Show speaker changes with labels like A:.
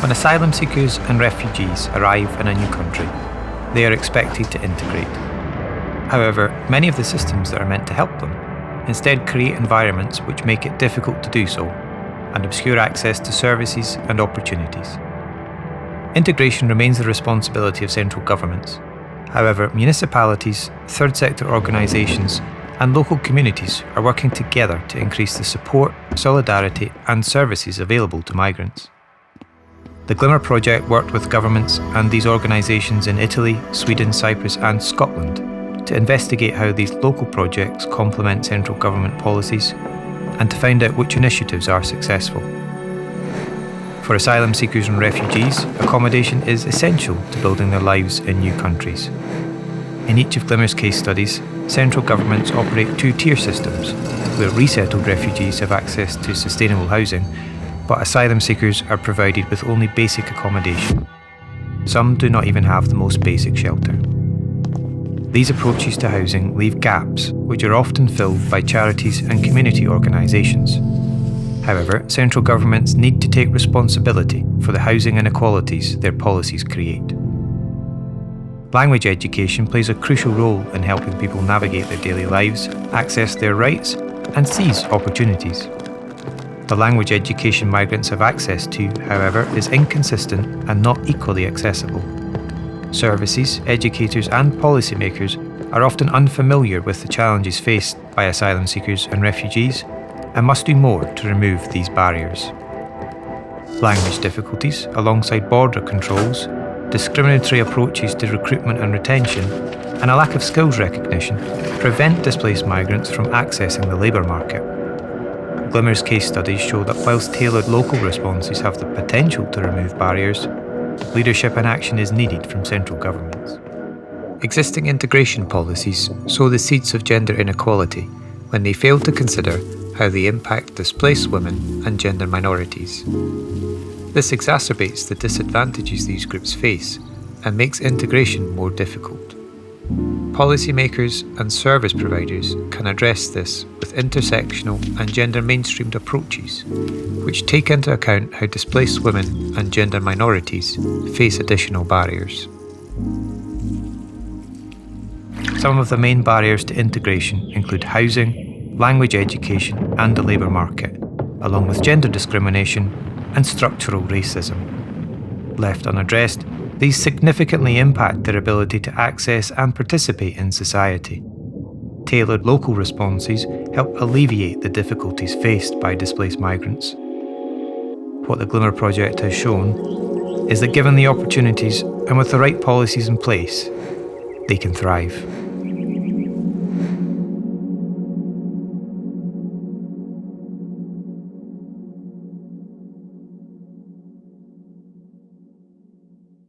A: When asylum seekers and refugees arrive in a new country, they are expected to integrate. However, many of the systems that are meant to help them instead create environments which make it difficult to do so and obscure access to services and opportunities. Integration remains the responsibility of central governments. However, municipalities, third sector organisations and local communities are working together to increase the support, solidarity and services available to migrants. The GLIMER project worked with governments and these organisations in Italy, Sweden, Cyprus and Scotland to investigate how these local projects complement central government policies and to find out which initiatives are successful. For asylum seekers and refugees, accommodation is essential to building their lives in new countries. In each of GLIMER's case studies, central governments operate two-tier systems, where resettled refugees have access to sustainable housing, but asylum seekers are provided with only basic accommodation. Some do not even have the most basic shelter. These approaches to housing leave gaps, which are often filled by charities and community organisations. However, central governments need to take responsibility for the housing inequalities their policies create. Language education plays a crucial role in helping people navigate their daily lives, access their rights, and seize opportunities. The language education migrants have access to, however, is inconsistent and not equally accessible. Services, educators and policymakers are often unfamiliar with the challenges faced by asylum seekers and refugees and must do more to remove these barriers. Language difficulties, alongside border controls, discriminatory approaches to recruitment and retention, and a lack of skills recognition prevent displaced migrants from accessing the labour market. GLIMER's case studies show that whilst tailored local responses have the potential to remove barriers, leadership and action is needed from central governments. Existing integration policies sow the seeds of gender inequality when they fail to consider how they impact displaced women and gender minorities. This exacerbates the disadvantages these groups face and makes integration more difficult. Policymakers and service providers can address this with intersectional and gender mainstreamed approaches, which take into account how displaced women and gender minorities face additional barriers. Some of the main barriers to integration include housing, language education and the labour market, along with gender discrimination and structural racism. Left unaddressed, these significantly impact their ability to access and participate in society. Tailored local responses help alleviate the difficulties faced by displaced migrants. What the GLIMER project has shown is that given the opportunities and with the right policies in place, they can thrive.